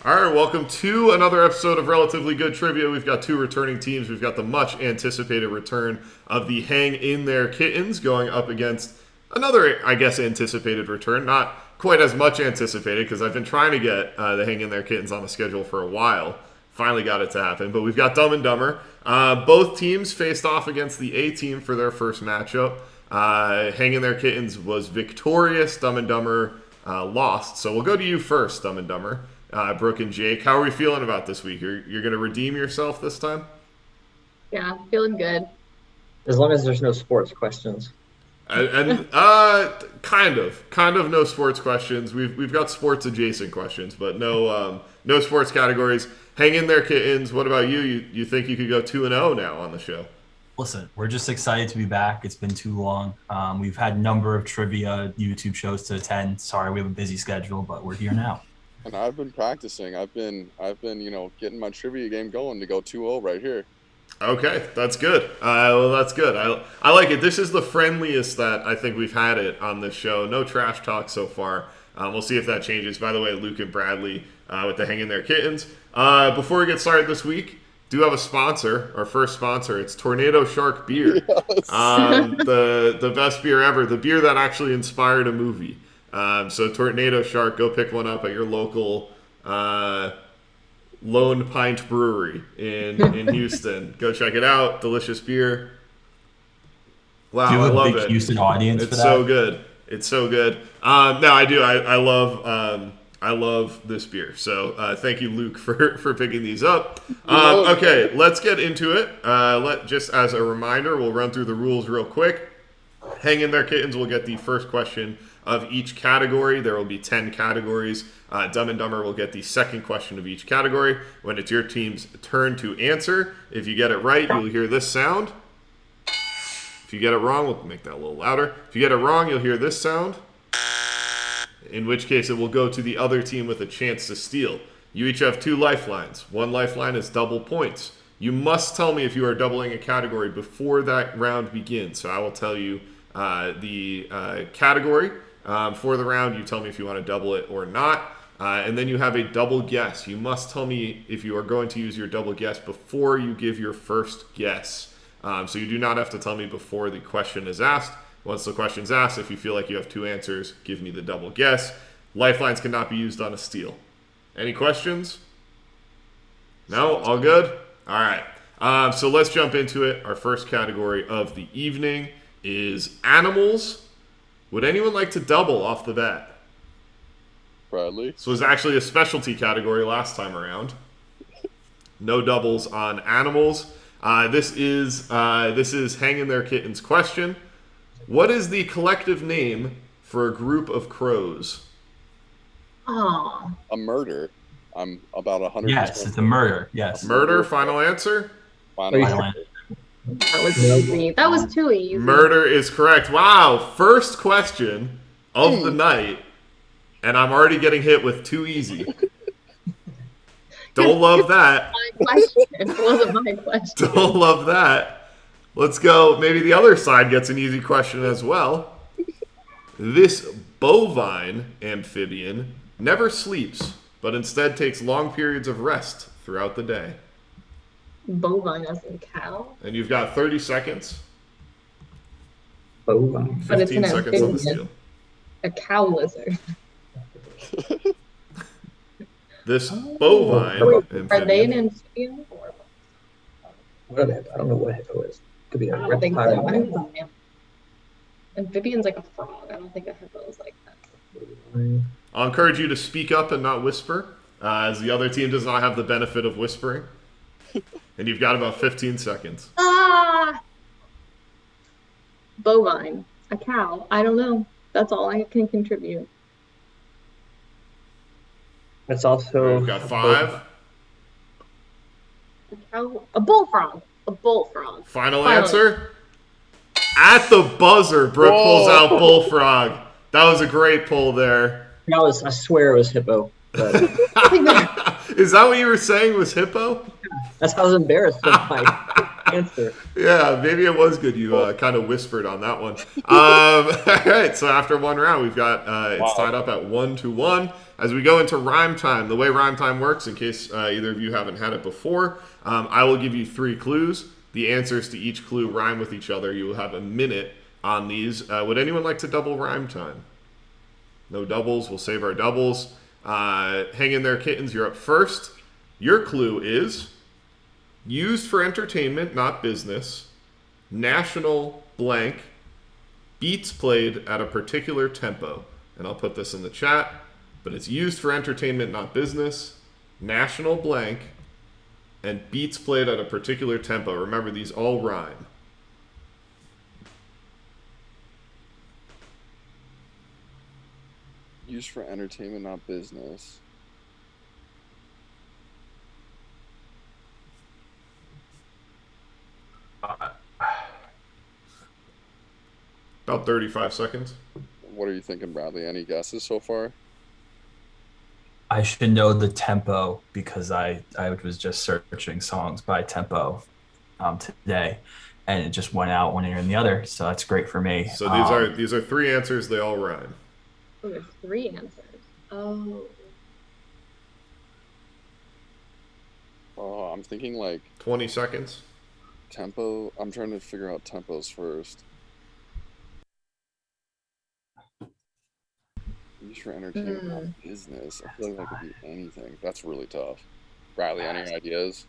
All right, welcome to another episode of Relatively Good Trivia. We've got two returning teams. We've got the much anticipated return of the Hang In There Kittens going up against another, I guess, anticipated return. Not quite as much anticipated because I've been trying to get the Hang In There Kittens on the schedule for a while. Finally got it to happen. But we've got Dumb and Dumber. Both teams faced off against the A team for their first matchup. Hang In There Kittens was victorious. Dumb and Dumber lost. So we'll go to you first, Dumb and Dumber. Brooke and Jake, how are we feeling about this week? You're going to redeem yourself this time? Yeah, feeling good. As long as there's no sports questions. And kind of no sports questions. We've got sports adjacent questions, but no sports categories. Hang in there, kittens. What about you? You think you could go 2-0 now on the show? Listen, we're just excited to be back. It's been too long. We've had a number of trivia YouTube shows to attend. Sorry, we have a busy schedule, but we're here now. And I've been practicing. I've been, getting my trivia game going to go 2-0 right here. Okay, that's good. Well, that's good. I like it. This is the friendliest that I think we've had it on this show. No trash talk so far. We'll see if that changes. By the way, Luke and Bradley with the Hang In There Kittens. Before we get started this week, do have a sponsor, our first sponsor. It's Tornado Shark Beer. Yes. The best beer ever. The beer that actually inspired a movie. So Tornado Shark, go pick one up at your local Lone Pint Brewery in Houston. Go check it out. Delicious beer. Wow, Do you I have a love big it. Houston audience It's for that? so good. It's so good. No, I do. I love this beer. So thank you, Luke, for picking these up. Okay, let's get into it. Just as a reminder, we'll run through the rules real quick. Hang in there, kittens. We'll get the first question of each category. There will be 10 categories. Dumb and Dumber will get the second question of each category. When it's your team's turn to answer, if you get it right, you'll hear this sound. If you get it wrong, we'll make that a little louder. If you get it wrong, you'll hear this sound. In which case, it will go to the other team with a chance to steal. You each have 2 lifelines. One lifeline is double points. You must tell me if you are doubling a category before that round begins. So I will tell you the category for the round. You tell me if you want to double it or not. And then you have a double guess. You must tell me if you are going to use your double guess before you give your first guess. So you do not have to tell me before the question is asked. Once the question's asked, if you feel like you have 2 answers, give me the double guess. Lifelines cannot be used on a steal. Any questions? No? All good? All right. So let's jump into it. Our first category of the evening is animals. Would anyone like to double off the bat? Bradley. So it was actually a specialty category last time around. No doubles on animals. This is Hang In There Kittens question. What is the collective name for a group of crows? Oh, A murder. I'm about 100%. Yes, it's a murder. Yes. Murder, final answer? Final Final answer. that was easy. That was too easy. Murder is correct. Wow, first question of the night, and I'm already getting hit with too easy. Don't love that. My question. It wasn't my question. Don't love that. Let's go. Maybe the other side gets an easy question as well. This bovine amphibian never sleeps, but instead takes long periods of rest throughout the day. Bovine as in cow. And you've got 30 seconds. Bovine. But it's 15 an seconds on the amphibian. steal. A cow lizard. This bovine Wait, are they an amphibian. amphibian? Or What are they? I don't know what a hippo is. Could be a I don't think so. I reptile. think it's an amphibian's like a frog. I don't think a hippo is like that. I'll encourage you to speak up and not whisper, as the other team does not have the benefit of whispering. And you've got about 15 seconds. Ah! Bovine. A cow. I don't know. That's all I can contribute. It's also We've got 5. A cow. A bullfrog. A bullfrog. Final answer? At the buzzer, Brooke pulls out Bullfrog. That was a great pull there. I swear it was hippo. But Is that what you were saying was hippo? that's how I was embarrassed. answer. Yeah, maybe it was good. You kind of whispered on that one. All right, so after one round, we've got it's tied up at 1-1. As we go into rhyme time, the way rhyme time works, in case either of you haven't had it before, I will give you 3 clues. The answers to each clue rhyme with each other. You will have a minute on these. Would anyone like to double rhyme time? No doubles. We'll save our doubles. Hang in there, kittens. You're up first. Your clue is used for entertainment, not business. National blank. Beats played at a particular tempo. And I'll put this in the chat. But it's used for entertainment, not business. National blank. And beats played at a particular tempo. Remember, these all rhyme. Used for entertainment, not business. About 35 seconds. What are you thinking, Bradley? Any guesses so far? I should know the tempo because I was just searching songs by tempo today, and it just went out one ear and the other. So that's great for me. So these are 3 answers. They all rhyme. Oh, there's 3 answers. Oh. Oh, I'm thinking like 20 seconds. tempo. I'm trying to figure out tempos first. Used for entertainment, not business. I feel like that could be anything. That's really tough. Bradley, any ideas?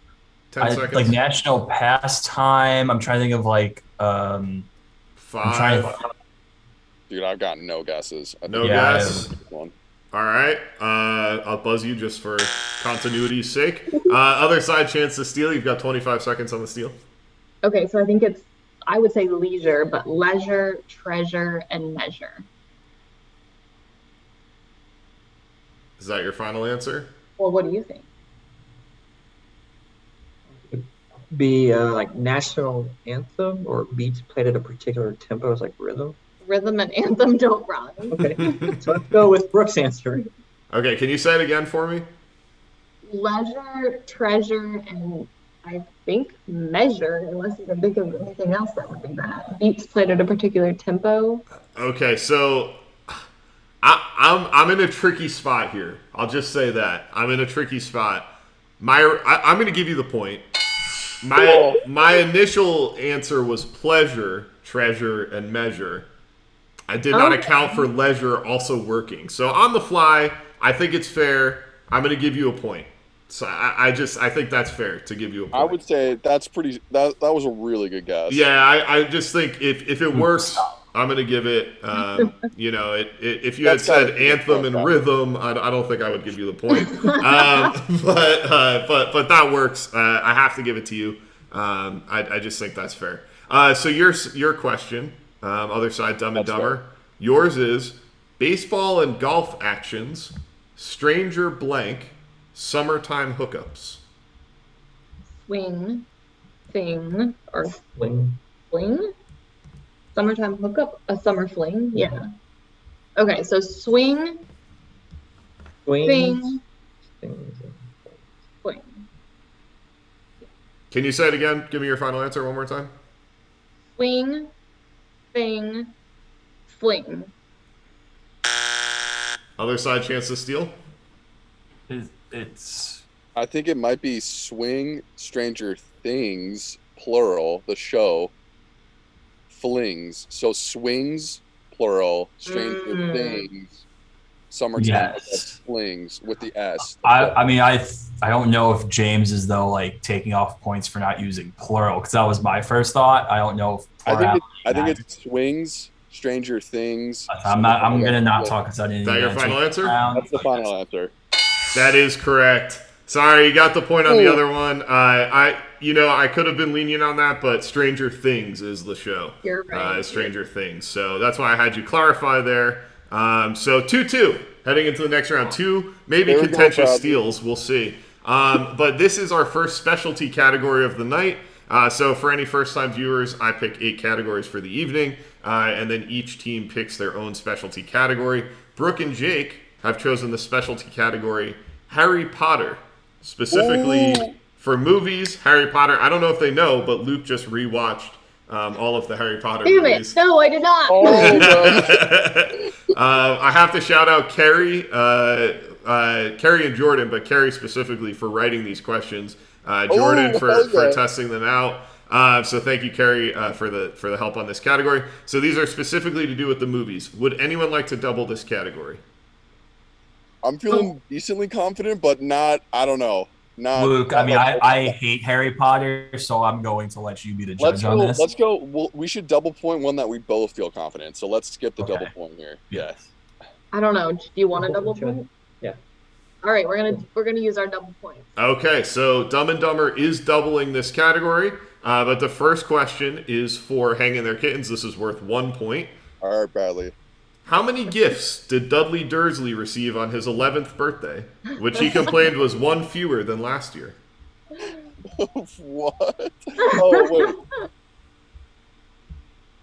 10 seconds. Like national pastime. I'm trying to think of like 5. Dude, I've got no guesses. No Yeah, guess. One. All right. I'll buzz you just for continuity's sake. Other side chance to steal. You've got 25 seconds on the steal. Okay, so I think I would say leisure, but leisure, treasure, and measure. Is that your final answer? Well, what do you think? Be like national anthem or beats played at a particular tempo is like rhythm. Rhythm and anthem don't rhyme. Okay, so let's go with Brooke's answer. Okay, can you say it again for me? Leisure, treasure, and I think measure, unless you can think of anything else that would be that. Beats played at a particular tempo. Okay, so I'm in a tricky spot here. I'll just say that. I'm in a tricky spot. I'm going to give you the point. My initial answer was pleasure, treasure, and measure. I did not account for leisure also working. So on the fly, I think it's fair. I'm going to give you a point. So I think that's fair to give you a point. I would say that's pretty. That was a really good guess. Yeah, I just think if it works, I'm going to give it. If you had said anthem and rhythm, I don't think I would give you the point. But that works. I have to give it to you. I just think that's fair. So your question, other side, Dumb and Dumber. Fair. Yours is baseball and golf actions, stranger blank, summertime hookups. Swing, thing, or Fling. fling? Summertime hookup? A summer fling? Yeah. Okay, so swing, thing, fling. Can you say it again? Give me your final answer one more time. Swing, thing, fling. Other side chance to steal. It's I think it might be swing, Stranger Things, plural, the show, flings. So swings, plural, Stranger Things, summertime, Yes. flings with the S. I don't know if James is though like taking off points for not using plural because that was my first thought. I don't know if I think it's swings, Stranger Things. I'm gonna not talk because I didn't. Is that your final answer? That's the final answer. That is correct. Sorry, you got the point on the other one. I could have been lenient on that, but Stranger Things is the show. You're right. Stranger Things. So that's why I had you clarify there. So 2-2 heading into the next round. 2 maybe There we go, contentious Bradley. steals. We'll see. But this is our first specialty category of the night. So for any first-time viewers, I pick 8 categories for the evening, and then each team picks their own specialty category. Brooke and Jake have chosen the specialty category Harry Potter, specifically For movies, Harry Potter. I don't know if they know, but Luke just rewatched all of the Harry Potter Damn movies. it! No, I did not. Oh, no. I have to shout out Carrie, Carrie and Jordan, but Carrie specifically for writing these questions. Jordan for testing them out. So thank you, Carrie, for the help on this category. So these are specifically to do with the movies. Would anyone like to double this category? I'm feeling decently confident, but not. I don't know. Luke, I mean, I hate Harry Potter, so I'm going to let you be the judge on this. Let's go. We should double point one that we both feel confident. So let's skip the double point here. Yes. I don't know. Do you want a double point? Yeah. All right, we're gonna use our double point. Okay, so Dumb and Dumber is doubling this category, but the first question is for Hang In There Kittens. This is worth 1 point. All right, Bradley. How many gifts did Dudley Dursley receive on his 11th birthday, which he complained was one fewer than last year? What? Oh, wait.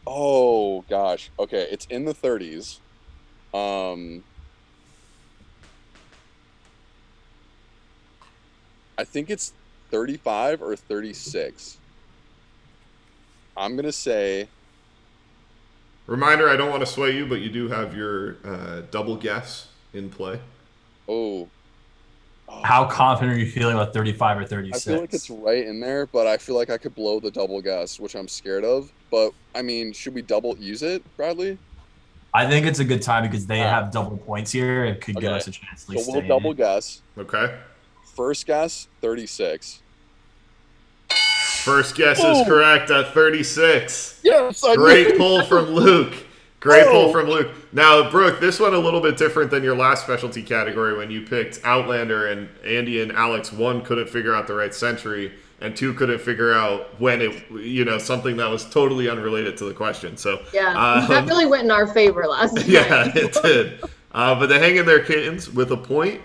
Oh, gosh. Okay, it's in the 30s. I think it's 35 or 36. I'm going to say... Reminder, I don't want to sway you, but you do have your double guess in play. Oh. How confident are you feeling about 35 or 36? I feel like it's right in there, but I feel like I could blow the double guess, which I'm scared of. But, I mean, should we double use it, Bradley? I think it's a good time because they have double points here. It could give us a chance to So we'll double guess. Okay. First guess, 36. First guess is correct at 36. Yes, Great pull from Luke. Great pull from Luke. Now, Brooke, this one a little bit different than your last specialty category when you picked Outlander and Andy and Alex. One couldn't figure out the right century, and two couldn't figure out when it, something that was totally unrelated to the question. So that really went in our favor last time. Yeah, it did. But they Hang In There Kittens with a point,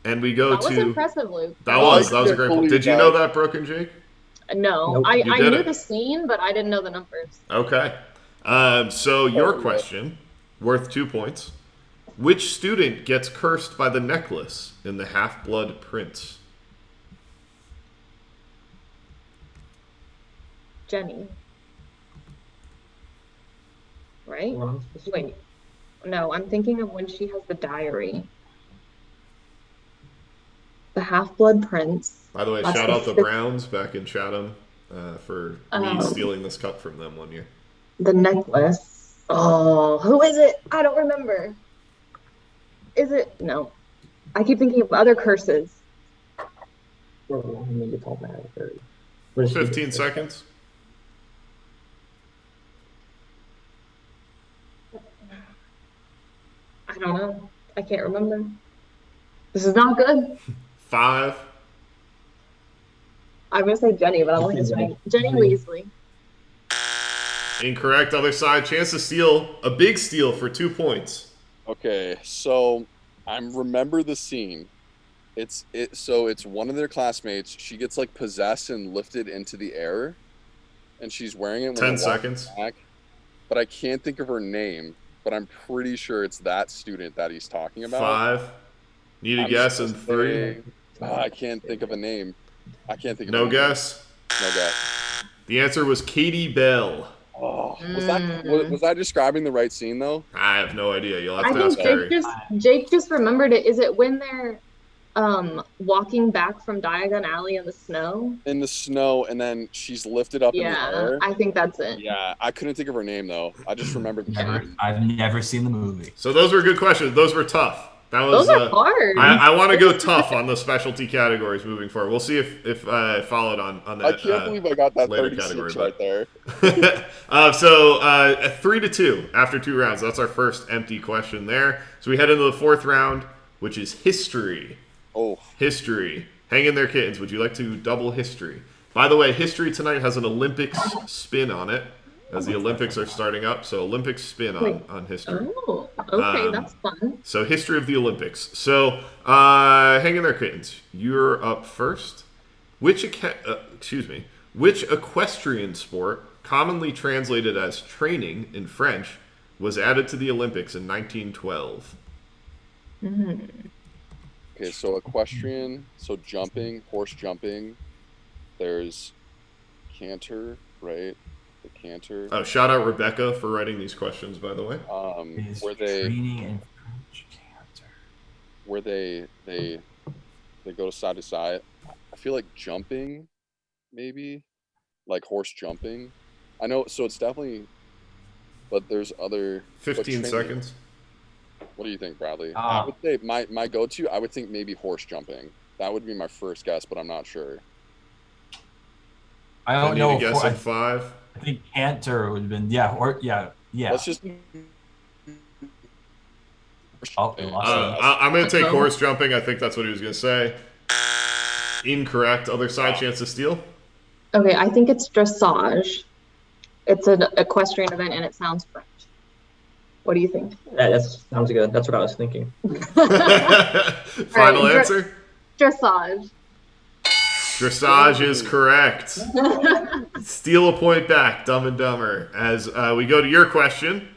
and we go that to... was impressive, Luke. That was a great point. Did you know that, Brooke and Jake? No, Nope. I knew the scene, but I didn't know the numbers. Okay. So your question, worth 2 points. Which student gets cursed by the necklace in the Half-Blood Prince? Jenny. Right? Wrong. Wait. No, I'm thinking of when she has the diary. The Half-Blood Prince. By the way, shout out the Browns back in Chatham for me stealing this cup from them one year. The necklace. Oh, who is it? I don't remember. Is it? No. I keep thinking of other curses. 15 seconds. I don't know. I can't remember. This is not good. 5. I'm going to say Jenny, but I don't think it's Jenny. Jenny Weasley. Incorrect. Other side. Chance to steal. A big steal for 2 points. Okay, so I remember the scene. So it's one of their classmates. She gets like possessed and lifted into the air, and she's wearing it. 10 seconds. Back, but I can't think of her name. But I'm pretty sure it's that student that he's talking about. 5. Need a guess in 3. I can't think of a name. I can't think of No guess? No guess. The answer was Katie Bell. Oh, was I describing the right scene though? I have no idea. You'll have I to ask think Carrie. Jake just remembered it. Is it when they're walking back from Diagon Alley in the snow? In the snow, and then she's lifted up in the air. I think that's it. Yeah, I couldn't think of her name though. I just remembered the scene. I've never seen the movie. So those were good questions. Those were tough. That was, those are hard. I want to go tough on the specialty categories moving forward. We'll see if I followed on that. I can't believe I got that 36 category, right there. So 3-2 after 2 rounds. That's our first empty question there. So we head into the 4th round, which is history. Oh. History. Hang in there, kittens. Would you like to double history? By the way, history tonight has an Olympics spin on it, as the Olympics are starting up. So Olympics spin on history. Oh, okay, that's fun. So history of the Olympics. So hang in there, kittens. You're up first. Which equestrian sport, commonly translated as training in French, was added to the Olympics in 1912? Okay, so equestrian, so jumping, horse jumping. There's canter, right? The canter. Oh, shout out Rebecca for writing these questions, by the way. Is Where they training and French canter. where they go side to side. I feel like jumping, maybe like horse jumping. I know, so it's definitely, but there's other. but 15 training- seconds. What do you think, Bradley? Ah. I would say my go-to. I would think maybe horse jumping. That would be my first guess, but I'm not sure. I I don't need know. to guess in 5. I think canter would have been yeah. Let's just. Oh, we lost him. I'm going to take horse jumping. I think that's what he was going to say. Incorrect. Other side, chance to steal. Okay, I think it's dressage. It's an equestrian event and it sounds French. What do you think? That sounds good. That's what I was thinking. Final Alright, answer? Dressage. Dressage is correct. Steal a point back, Dumb and Dumber. As we go to your question,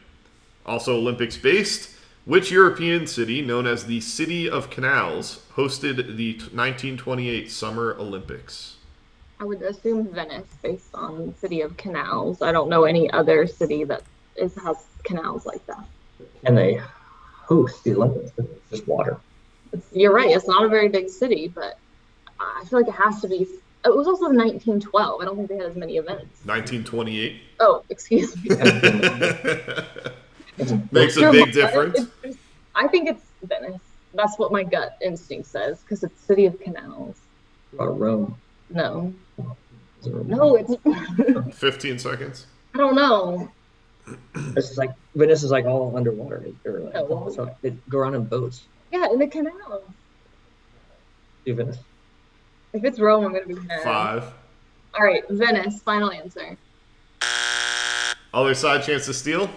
also Olympics based, which European city, known as the City of Canals, hosted the 1928 Summer Olympics? I would assume Venice based on City of Canals. I don't know any other city that has canals like that. And they host the Olympics. It's just water. You're right. It's not a very big city, but I feel like it has to be. It was also 1912. I don't think they had as many events. 1928. Oh, excuse me. Makes a big difference. I think it's Venice. That's what my gut instinct says because it's City of Canals. What about Rome? No. Is it Rome? No, it's. 15 seconds. I don't know. This is like Venice is like all underwater. Oh. So they go around in boats. Yeah, in the canals. Do Venice. If it's Rome, I'm gonna be mad. 5. All right, Venice. Final answer. Other side, chance to steal.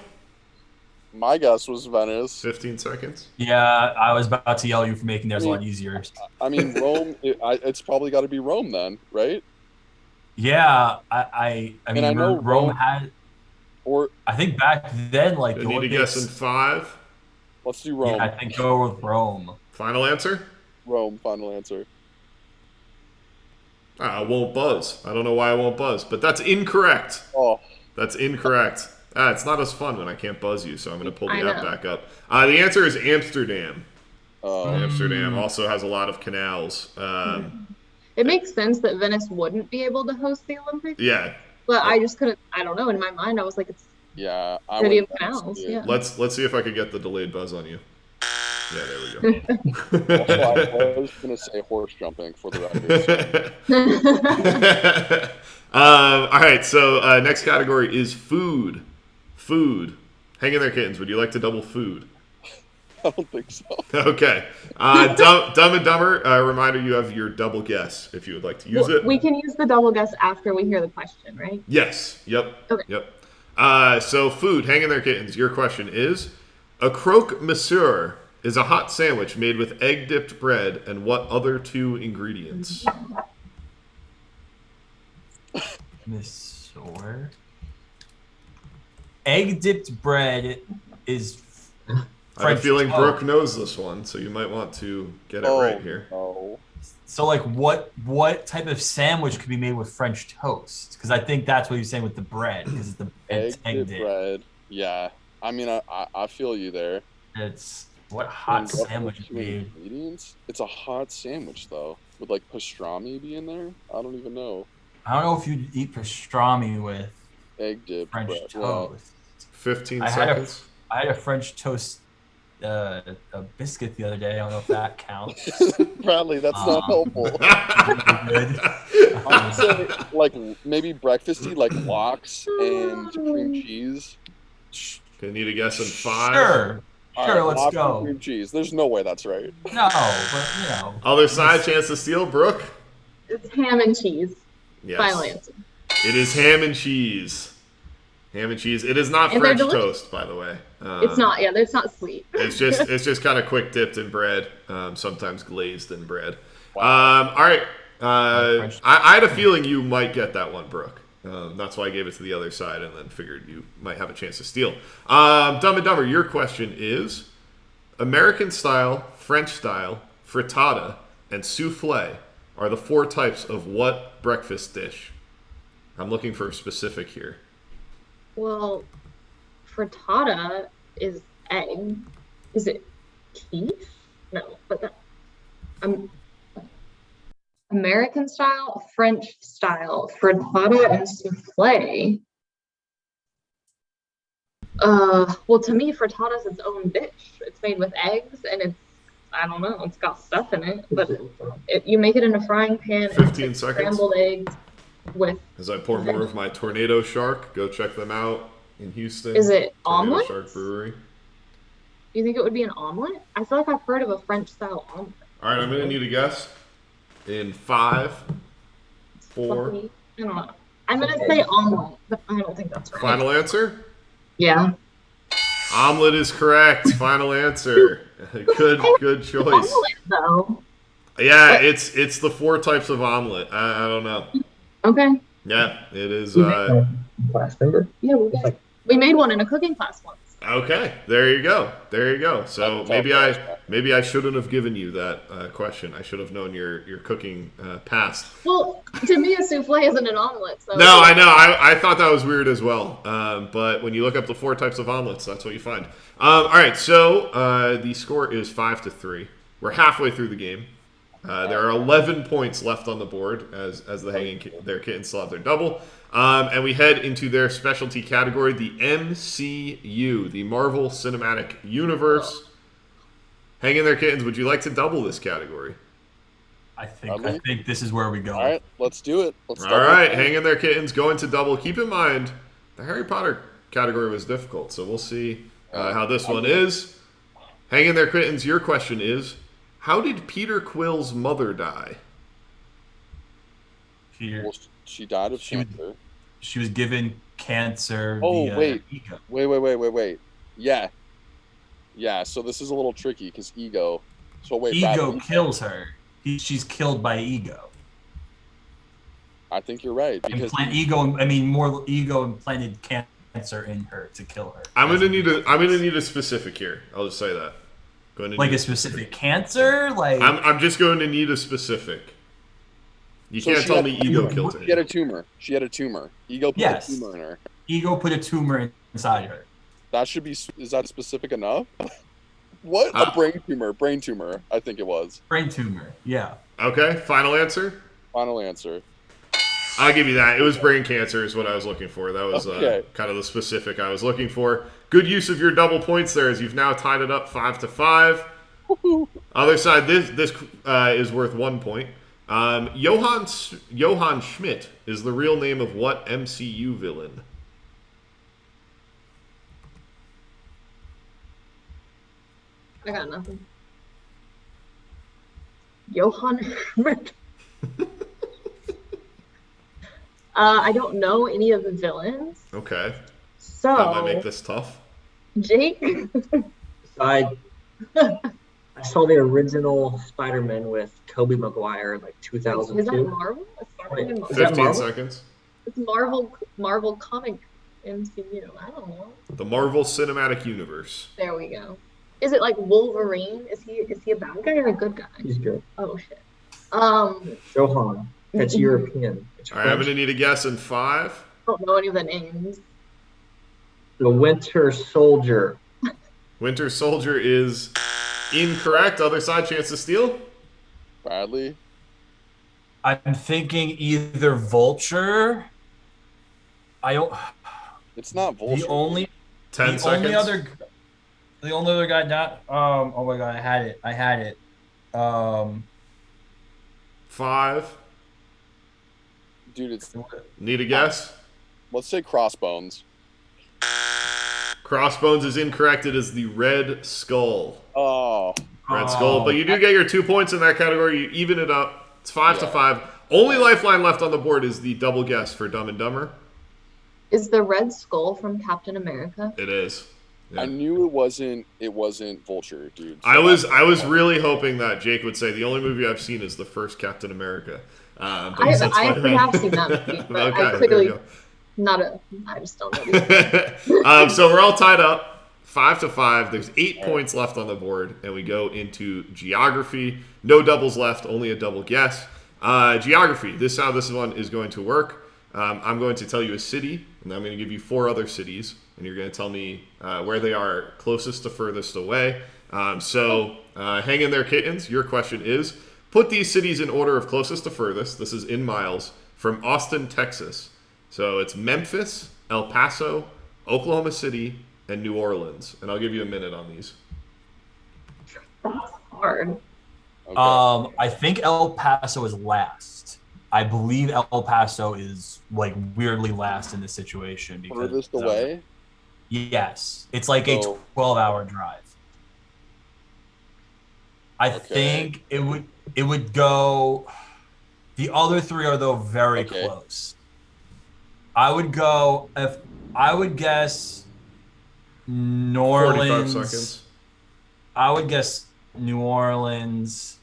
My guess was Venice. 15 seconds. Yeah, I was about to yell at you for making theirs a lot easier. I mean, Rome. It's probably got to be Rome then, right? Yeah, I mean, I know Rome had. Or I think back then, like You the need to guess in Olympics. 5. let's do Rome. Yeah, I think go with Rome. Final answer? Rome. Final answer. I won't buzz. I don't know why I won't buzz, but that's incorrect. Oh, That's incorrect. It's not as fun when I can't buzz you, so I'm going to pull the I app know. back up. The answer is Amsterdam. oh, Amsterdam also has a lot of canals. It makes sense that Venice wouldn't be able to host the Olympics, Yeah, but I just couldn't. I don't know. In my mind, I was like, it's yeah. I City went of Venice, Canals. too. Yeah. let's see if I could get the delayed buzz on you. Yeah, there we That's why go. I was gonna say horse jumping for the record. All right, so next category is food. Food. Hang in there, kittens. Would you like to double food? I don't think so. Okay. Dumb and Dumber, reminder, you have your double guess if you would like to use Well, it. we can use the double guess after we hear the question, right? Yes. Yep. Okay. Yep. So food. Hang in there, kittens. Your question is, a croque monsieur is a hot sandwich made with egg-dipped bread and what other 2 ingredients? Monsieur. Egg dipped bread is I have a French feeling toast. Brooke knows this one, so you might want to get it right here. No. So like what type of sandwich could be made with French toast? Because I think that's what you're saying with the bread. Because it's the it's egg Egg dip. bread. Yeah. I mean, I feel you there. It's what hot And what sandwich other 2 made. ingredients? It's a hot sandwich though. Would like pastrami be in there? I don't even know. I don't know if you'd eat pastrami with Egg dip French bread. toast. 15 I had seconds. I had a French toast a biscuit the other day. I don't know if that counts. Yeah. Bradley, that's not helpful. Good. I would say like maybe breakfasty, like lox and cream cheese. Gonna need a guess in 5. Sure. All Sure, right, let's lox and go. cream cheese. There's no way that's right. No, but you know. Other side, chance to steal, Brooke? It's ham and cheese. Yes. Final answer. It is ham and cheese. Ham and cheese. It is not And they're French delicious. toast, by the way. It's not. Yeah, it's not sweet. It's just kind of quick dipped in bread, sometimes glazed in bread. Wow. All right. I had a feeling you might get that one, Brooke. That's why I gave it to the other side and then figured you might have a chance to steal. Dumb and Dumber, your question is American style, French style, frittata, and soufflé are the 4 types of what breakfast dish? I'm looking for a specific here. Well, frittata is egg. Is it quiche? No, but that American style, French style, frittata and soufflé. Well, to me, frittata is its own dish. It's made with eggs, and I don't know, it's got stuff in it, but you make it in a frying pan. 15 seconds. Scrambled eggs with. As I pour more of my Tornado Shark, go check them out in Houston. Is it Tornado omelet? Shark Brewery. Do you think it would be an omelet? I feel like I've heard of a French style omelet. All right, I'm going to need a guess. In 5, 4. I don't know. I'm going to say omelet, but I don't think that's right. Final answer? Yeah. Omelet is correct. Final answer. Good choice. Omelet, though. Yeah, it's the 4 types of omelet. I don't know. Okay. Yeah, it is. Class member? Yeah, we made one in a cooking class once. Okay, there you go. So maybe I shouldn't have given you that question. I should have known your cooking past. Well, to me, a souffle isn't an omelet. So No, I know. I thought that was weird as well. But when you look up the 4 types of omelets, that's what you find. All right, so the score is 5-3. We're halfway through the game. There are 11 points left on the board as the Hang In There Kittens still have their double. And we head into their specialty category, the MCU, the Marvel Cinematic Universe. Hang In There Kittens, would you like to double this category? I think this is where we go. All right, let's do it. All right, Hang In There Kittens, going to double. Keep in mind, the Harry Potter category was difficult, so we'll see how this one is. Hang In There Kittens, your question is, how did Peter Quill's mother die? Well, she died of cancer. She was given cancer. Oh, via ego. Wait. Yeah, so this is a little tricky because ego. So wait, ego kills her. She's killed by ego. I think you're right because ego implanted cancer in her to kill her. I'm gonna need a specific here. I'll just say that. A specific cancer? I'm just going to need a specific. You can't tell me ego killed her. She had a tumor. Ego put a tumor in her. Ego put a tumor inside her. That should be. Is that specific enough? What? A brain tumor. Brain tumor. I think it was. Brain tumor. Yeah. Okay. Final answer. Final answer. I'll give you that. It was brain cancer is what I was looking for. That was kind of the specific I was looking for. Good use of your double points there as you've now tied it up 5-5. Other side, this is worth 1 point. Johann Schmidt is the real name of what MCU villain? I got nothing. Johann Schmidt. I don't know any of the villains. Okay. So that might make this tough. Jake. I saw the original Spider-Man with Tobey Maguire, like 2002. Is that Marvel? 15 seconds. It's Marvel comic MCU. I don't know. The Marvel Cinematic Universe. There we go. Is it like Wolverine? Is he a bad guy or a good guy? He's good. Oh shit. Johann. It's European. It's all right, I'm gonna need a guess in 5. I don't know any of the names. The Winter Soldier. Winter Soldier is incorrect. Other side, chance to steal. Bradley. I'm thinking either Vulture. It's not Vulture. The only 10 seconds. The only other guy not. Oh my god, I had it. 5. Dude, Need a guess? Let's say Crossbones. Crossbones is incorrect. It is the Red Skull. Oh. Red Skull. But you do get your 2 points in that category. You even it up. It's 5-5. Only lifeline left on the board is the double guess for Dumb and Dumber. Is the Red Skull from Captain America? It is. Yeah. I knew it wasn't Vulture, dude. So I was really hoping that Jake would say the only movie I've seen is the first Captain America. I actually have seen that movie, but okay, I just don't know. So we're all tied up, 5-5. There's 8 points left on the board, and we go into geography. No doubles left, only a double guess. Geography. This is how this one is going to work. I'm going to tell you a city, and I'm going to give you 4 other cities, and you're going to tell me where they are closest to furthest away. Hang in there, kittens. Your question is, put these cities in order of closest to furthest. This is in miles from Austin, Texas. So it's Memphis, El Paso, Oklahoma City, and New Orleans. And I'll give you a minute on these. That's hard. Okay. I think El Paso is last. I believe El Paso is like weirdly last in this situation because Furthest away? Yes, it's like a 12-hour drive. I think it would go. The other 3 are though very close. I would guess New Orleans. 45 seconds. I would guess New Orleans,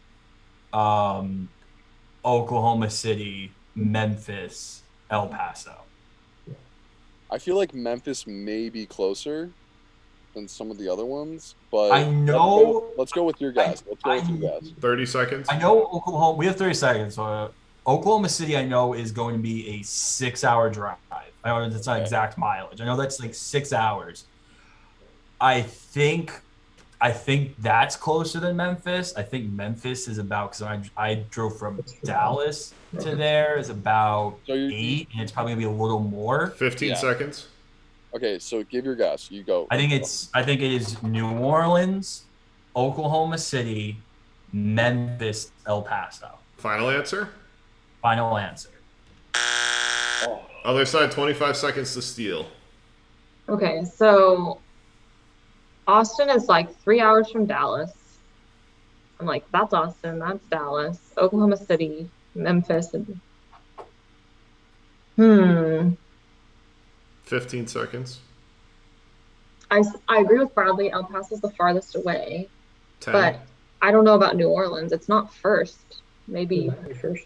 Oklahoma City, Memphis, El Paso. I feel like Memphis may be closer than some of the other ones, but I know. Let's go with your guess. 30 seconds. I know Oklahoma. We have 30 seconds. So Oklahoma City, I know, is going to be a 6-hour drive. I know that's not exact mileage. I know that's like 6 hours. I think that's closer than Memphis. I think Memphis is about, because I drove from Dallas to there, is about 8, and it's probably gonna be a little more. 15 seconds. Okay, so give your guess. You go. I think it is New Orleans, Oklahoma City, Memphis, El Paso. Final answer? Final answer. Other side, 25 seconds to steal. Okay, so Austin is like 3 hours from Dallas. I'm like, that's Austin, that's Dallas, Oklahoma City, Memphis, and 15 seconds. I agree with Bradley. El Paso's the farthest away, 10. but I don't know about New Orleans. It's not first. Maybe first.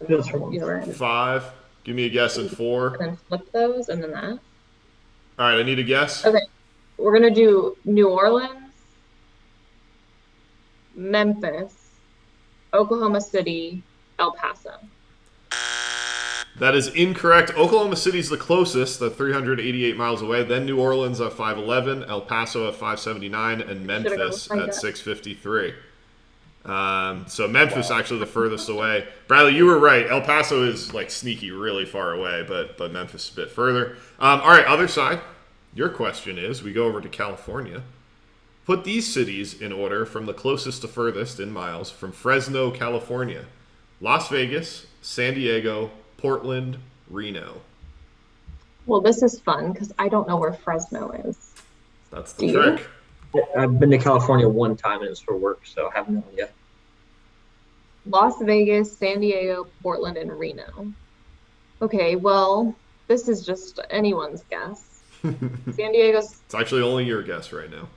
You're right. 5. Give me a guess in 4. And then flip those, and then that. All right, I need a guess. Okay, we're gonna do New Orleans, Memphis, Oklahoma City, El Paso. That is incorrect. Oklahoma City's the closest, at 388 miles away. Then New Orleans at 511, El Paso at 579, and Memphis at 653. So Memphis actually the furthest away. Bradley, you were right. El Paso is like sneaky, really far away, but Memphis is a bit further. All right, other side. Your question is, we go over to California. Put these cities in order from the closest to furthest in miles from Fresno, California. Las Vegas, San Diego, Portland, Reno. Well, this is fun because I don't know where Fresno is. That's the trick. I've been to California one time and it was for work, so I haven't known yet. Las Vegas, San Diego, Portland, and Reno. Okay, well, this is just anyone's guess. San Diego's It's actually only your guess right now.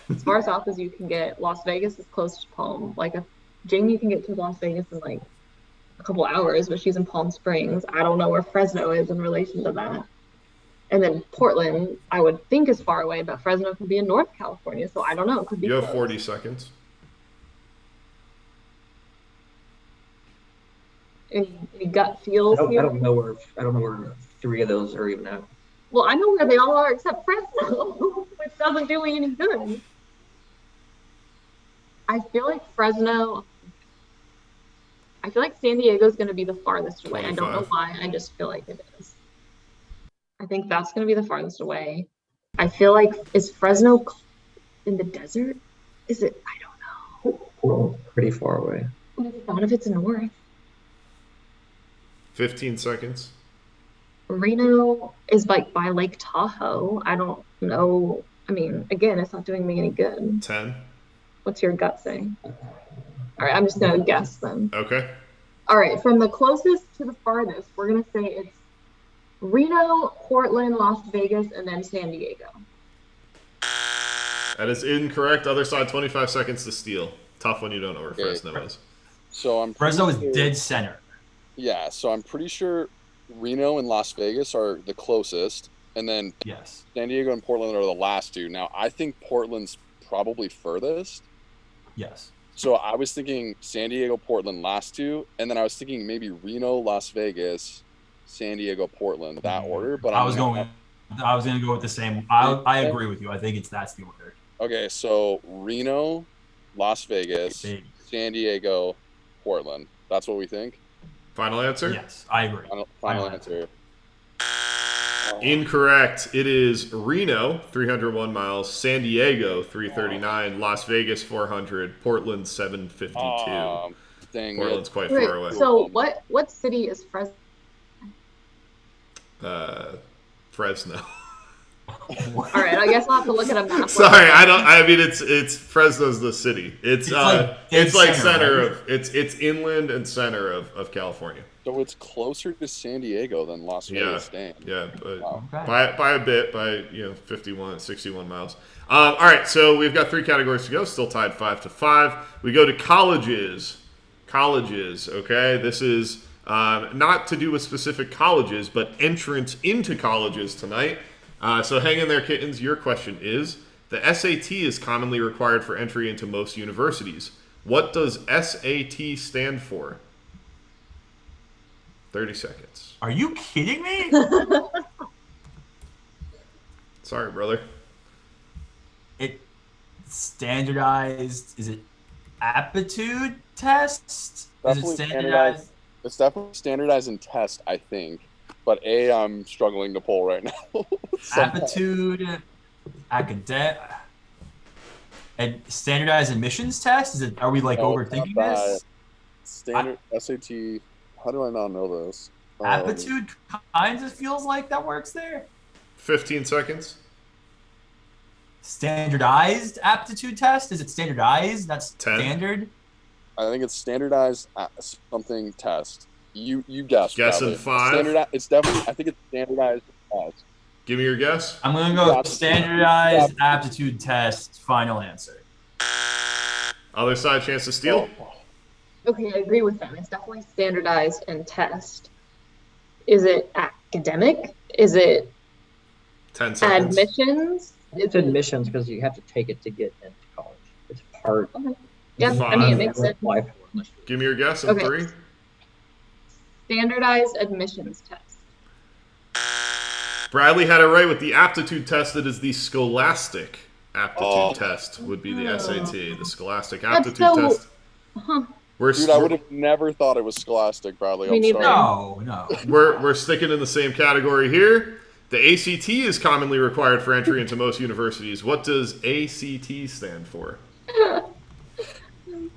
as far south as you can get. Las Vegas is close to Palm. Like, if Jamie can get to Las Vegas in like a couple hours, but she's in Palm Springs. I don't know where Fresno is in relation to that. And then Portland, I would think is far away, but Fresno could be in North California, so I don't know. It could be You have close. 40 seconds. Any gut feels I here? don't know where 3 of those are even at. Well, I know where they all are except Fresno, which doesn't do me any good. I feel like San Diego is going to be the farthest away. 25. I don't know why. I just feel like it is. I think that's going to be the farthest away. I feel like, is Fresno in the desert? Is it? I don't know. Well, pretty far away. Not if it's north. 15 seconds. Reno is like by Lake Tahoe. I don't know. I mean, again, it's not doing me any good. 10. What's your gut saying? All right, I'm just going to guess then. Okay. All right, from the closest to the farthest, we're going to say it's Reno, Portland, Las Vegas, and then San Diego. That is incorrect. Other side, 25 seconds to steal. Tough when you don't know where Fresno is. So I'm Fresno is dead center. Yeah, so I'm pretty sure Reno and Las Vegas are the closest, and then Yes. San Diego and Portland are the last 2. Now, I think Portland's probably furthest. Yes. So I was thinking San Diego, Portland, last two, and then I was thinking maybe Reno, Las Vegas, San Diego, Portland, that order. But I was going to go with the same. I agree with you. I think that's the order. Okay, so Reno, Las Vegas, Big. San Diego, Portland. That's what we think. Final answer? Yes, I agree. Final answer. Incorrect. It is Reno, 301 miles, San Diego, 339, Las Vegas, 400, Portland, 752. Dang, Portland's quite Wait, far away. so what city is Fresno? Fresno. All right, I guess I'll have to look at a map. Sorry, I mean, it's Fresno's the city. It's like center right? of it's inland and center of California. So it's closer to San Diego than Las Vegas. Dang. Yeah, but Okay. by a bit, by 51, 61 miles. All right, so we've got 3 categories to go. Still tied 5-5. We go to colleges. Colleges. Okay, this is not to do with specific colleges, but entrance into colleges tonight. So hang in there, kittens. Your question is: the SAT is commonly required for entry into most universities. What does SAT stand for? 30 seconds. Are you kidding me? Sorry, brother. It standardized. Is it aptitude test? Is it Definitely standardized? It's definitely standardized in test, I think. But I'm struggling to pull right now. Aptitude, academic, and standardized admissions test. Are we like overthinking this? Standard SAT. How do I not know this? Aptitude kind of feels like that works there. 15 seconds. Standardized aptitude test. Is it standardized? That's 10. standard. I think it's standardized something test. You guess. Guessing 5. It's definitely. I think it's standardized test. Give me your guess. I'm gonna go standardized aptitude test. Final answer. Other side, chance to steal. Okay, I agree with them. It's definitely standardized and test. Is it academic? Is it 10 seconds. admissions? It's admissions because you have to take it to get into college. It's part Okay. Yeah, I 5. mean, it makes sense. life. Give me your guess in Okay. 3. Standardized admissions test. Bradley had it right with the aptitude test. It is the Scholastic aptitude test. Would be the SAT. The Scholastic aptitude so- test. Huh. Dude, I would have never thought it was Scholastic, Bradley. Me I'm neither. sorry. No. We're sticking in the same category here. The ACT is commonly required for entry into most universities. What does ACT stand for?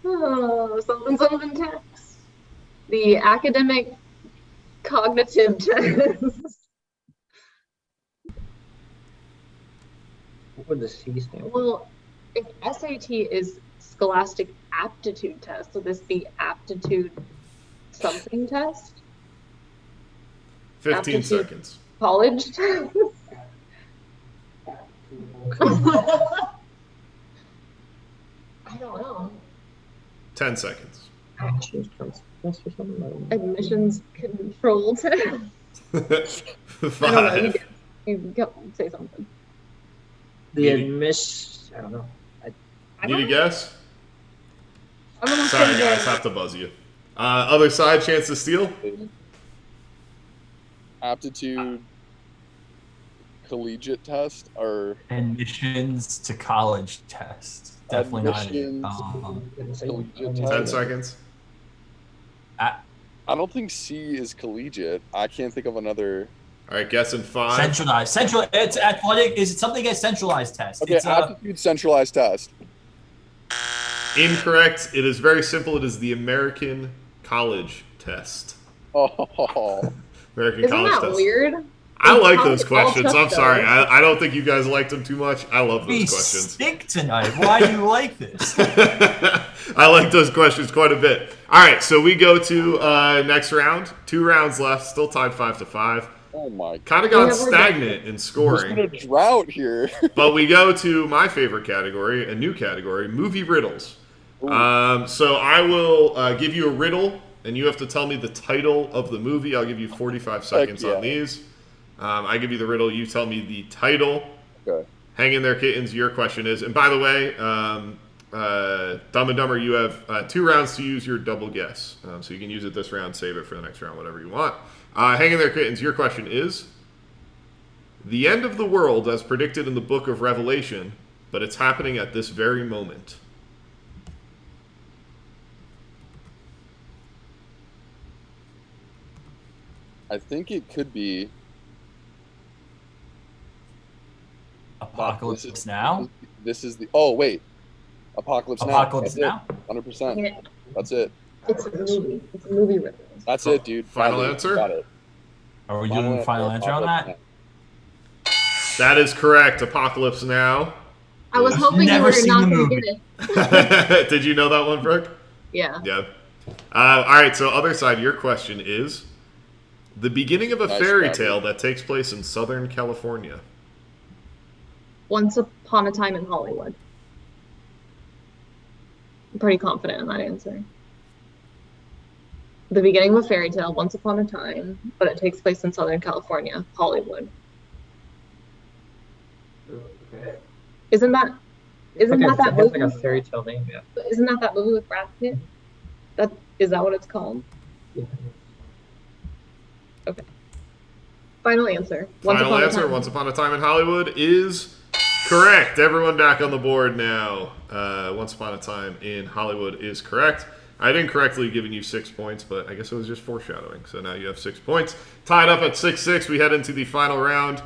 Oh, something test. The academic cognitive test. What would the C stand for? Well, if SAT is Scholastic aptitude test, would this be aptitude something test? 15 Aptitude. seconds. College test? I don't know. 10 seconds. Actions test or something? I don't know. Admissions control test? I don't know. 5. You go say something. The admission. I don't know. I Need don't a know. guess? I'm gonna Sorry, say guys. Have to buzz you. Other side, chance to steal. Aptitude collegiate test or Admissions to college test. Definitely not it. Admissions. Collegiate 10 test. seconds. I don't think C is collegiate. I can't think of another. All right, guess in 5. Centralized. It's athletic. Is it something as centralized test? Okay, It's aptitude centralized test. Incorrect. It is very simple. It is the American College Test. Oh, American Isn't College that Test. weird? I like How those it's all questions. I'm tough, sorry. though. I don't think you guys liked them too much. I love we those questions. stink tonight. Why do you like this? I like those questions quite a bit. All right, so we go to next round. 2 rounds left. Still tied 5-5. oh my! Kind of got Yeah, we're stagnant in There's scoring. been a drought here. But we go to my favorite category, a new category, movie riddles. So I will give you a riddle, and you have to tell me the title of the movie. I'll give you 45 seconds yeah. on these. I give you the riddle, you tell me the title. Okay. Hang in there, kittens. Your question is, and by the way, Dumb and Dumber, you have 2 rounds to use your double guess. So you can use it this round, save it for the next round, whatever you want. Hang in there, kittens. Your question is: the end of the world as predicted in the book of Revelation, but it's happening at this very moment. I think it could be Apocalypse Now? This is the. Oh wait, Apocalypse Now. Apocalypse Now? 100%. That's it. It's a movie. It's a movie reference. That's it, dude. Final Got it. answer? Got it. Are we doing final answer on that? That is correct. Apocalypse Now. I was hoping you Never were seen not the going to movie. get it. Did you know that one, Brooke? Yeah. Yeah. All right, so other side, your question is the beginning of a Nice fairy job, tale dude. that takes place in Southern California. Once Upon a Time in Hollywood. I'm pretty confident in that answer. The beginning of a fairy tale, once upon a time, but it takes place in Southern California, Hollywood. Okay. Isn't that It's like that it's like movie? a fairy tale name, yeah. Isn't that movie with Brad Pitt? Is that what it's called? Okay. Final answer. Final answer, Once Upon a Time in Hollywood, is correct. Everyone back on the board now. Once Upon a Time in Hollywood is correct. I didn't correctly giving you 6 points, but I guess it was just foreshadowing. So now you have 6 points. Tied up at 6-6, we head into the final round.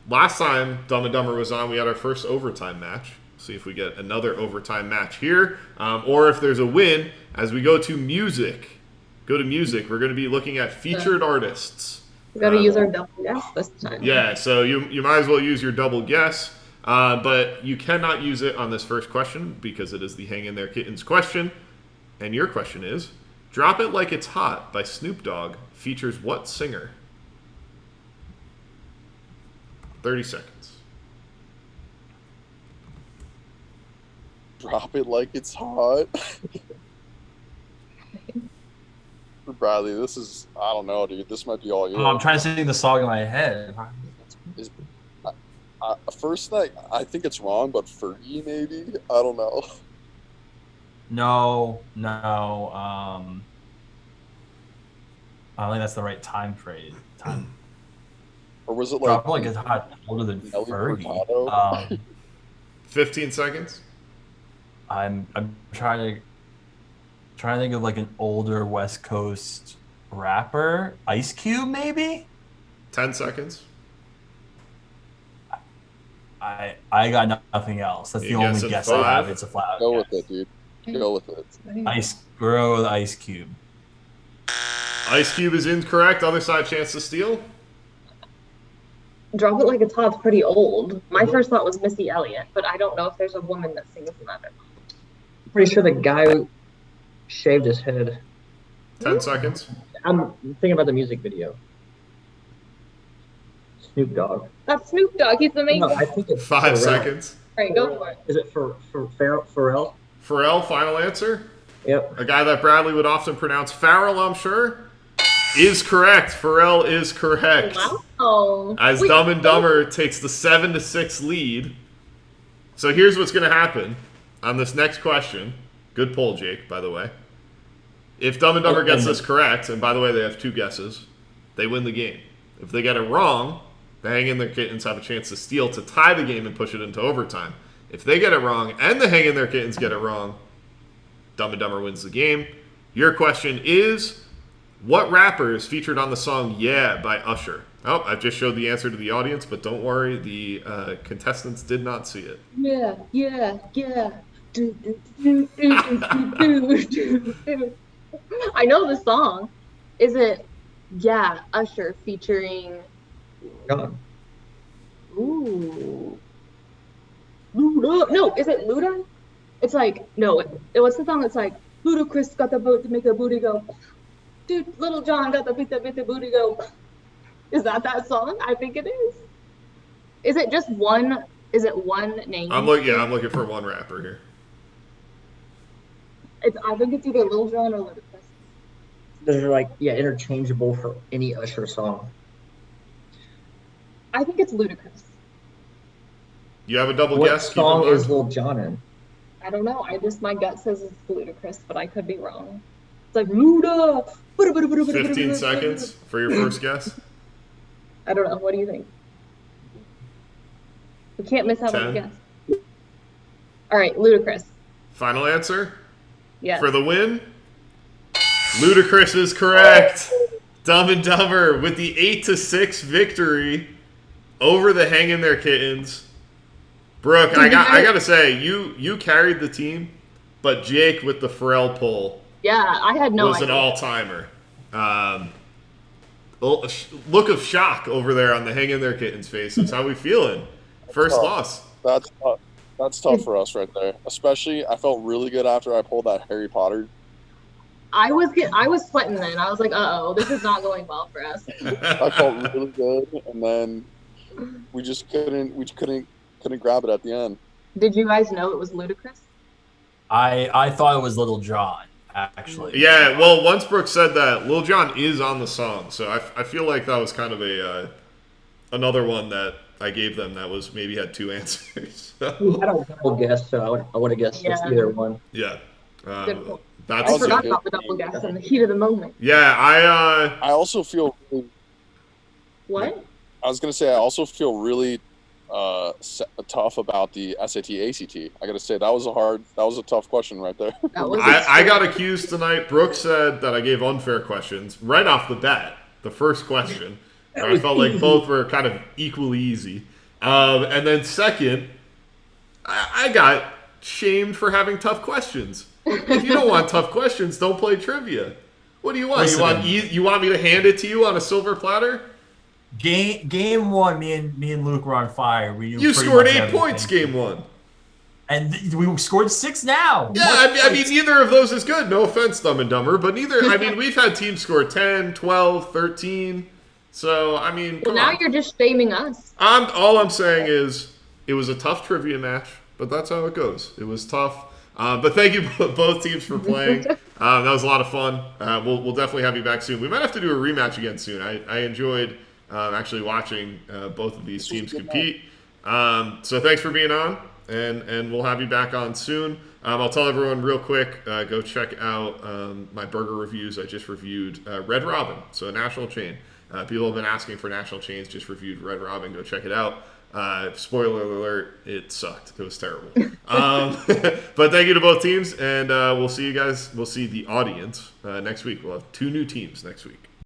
Last time Dumb and Dumber was on, we had our first overtime match. See if we get another overtime match here, or if there's a win. As we go to music, we're going to be looking at featured artists. We got to use our double guess this time. Yeah, so you might as well use your double guess, but you cannot use it on this first question because it is the Hang In There Kittens question. And your question is, Drop It Like It's Hot by Snoop Dogg features what singer? 30 seconds. Drop it like it's hot. Bradley, this is, I don't know, dude. This might be all you. I'm trying to sing the song in my head. First, I think it's wrong, but Fergie, maybe? I don't know. No. I don't think that's the right time phrase. Or was it Drop It Like It's Hot older than Nelly Fergie. Furtado? 15 seconds. I'm trying to think of like an older West Coast rapper. Ice Cube, maybe? 10 seconds. I got nothing else. That's the You only guessing guess 5? I have. It's a flat Go guess. with it, dude. Go with it. Ice Cube. Ice Cube is incorrect. Other side, chance to steal. Drop It Like It's Hot's pretty old. My first thought was Missy Elliott, but I don't know if there's a woman that sings in that. Pretty sure the guy who shaved his head. 10 seconds. I'm thinking about the music video. Snoop Dogg. That's Snoop Dogg. He's the main No, guy. I think it's 5 Pharrell. seconds. All right, go for it. Is it for Pharrell? Pharrell, final answer. Yep. A guy that Bradley would often pronounce Farrell, I'm sure, is correct. Pharrell is correct. Wow. As Wait, Dumb and Dumber takes the 7-6 lead. So here's what's going to happen on this next question. Good poll, Jake, by the way. If Dumb and Dumber gets this correct, and by the way, they have 2 guesses, they win the game. If they get it wrong, the Hang In There Kittens have a chance to steal to tie the game and push it into overtime. If they get it wrong and the Hang In There Kittens get it wrong, Dumb and Dumber wins the game. Your question is, what rapper is featured on the song Yeah by Usher? Oh, I've just showed the answer to the audience, but don't worry, the contestants did not see it. Yeah. Do, do, do, do, do, do, do. I know the song. Is it Yeah, Usher featuring Gone. Ooh. Luda? No, is it Luda? It's like, no, what's the song that's like, Ludacris got the boat to make the booty go. Dude, Little John got the beat the booty go. Is that song? I think it is. Is it just one? Is it one name? I'm looking for one rapper here. I think it's either Lil Jon or Ludacris. They're like, interchangeable for any Usher song. I think it's Ludacris. You have a double What guess? Keep in song mind. is Lil Jon in? I don't know. My gut says it's Ludacris, but I could be wrong. It's like Luda. 15 seconds for your first guess. I don't know. What do you think? We can't miss out on a 10. guess. All right, Ludacris. Final answer Yes. for the win. Ludacris is correct. Dumb and Dumber with the 8-6 victory over the Hang In There Kittens. Brooke, I gotta say, you carried the team, but Jake with the Pharrell pull Yeah, I had no was idea. an all-timer. Look of shock over there on the Hang In There Kittens faces. How we feeling? First loss. That's tough for us right there. Especially, I felt really good after I pulled that Harry Potter. I was sweating then. I was like, uh-oh, this is not going well for us. I felt really good, and then we just couldn't grab it at the end. Did you guys know it was Ludacris? I thought it was Little John, actually. Yeah, well, once Brooke said that, Lil Jon is on the song, so I feel like that was kind of another one that I gave them that was maybe had two answers. We had a double guess, so I would have guessed just either one. Yeah. Good point. That's I forgot about the double guess in the heat of the moment. Yeah, I also feel really, What? I was gonna say I also feel really tough about the SAT ACT. I gotta say that was a tough question right there. That was I got accused tonight. Brooke said that I gave unfair questions right off the bat. The first question, I felt like both were kind of equally easy. And then second, I got shamed for having tough questions. If you don't want tough questions, don't play trivia. What do you want? Listen, you want me to hand it to you on a silver platter? Game one, me and Luke were on fire. We knew You pretty scored much 8 everything. points game one. And we scored 6 now. Yeah, I mean, neither of those is good. No offense, Dumb and Dumber, but neither. I mean, we've had teams score 10, 12, 13. So, I mean, Well, now you're just shaming us. all I'm saying is it was a tough trivia match, but that's how it goes. It was tough. But thank you both teams for playing. That was a lot of fun. We'll definitely have you back soon. We might have to do a rematch again soon. I enjoyed actually watching both of these teams compete. So thanks for being on, and we'll have you back on soon. I'll tell everyone real quick, go check out my burger reviews. I just reviewed Red Robin, so a national chain. People have been asking for national chains, just reviewed Red Robin. Go check it out. Spoiler alert, it sucked. It was terrible. But thank you to both teams, and we'll see you guys. We'll see the audience next week. We'll have 2 new teams next week.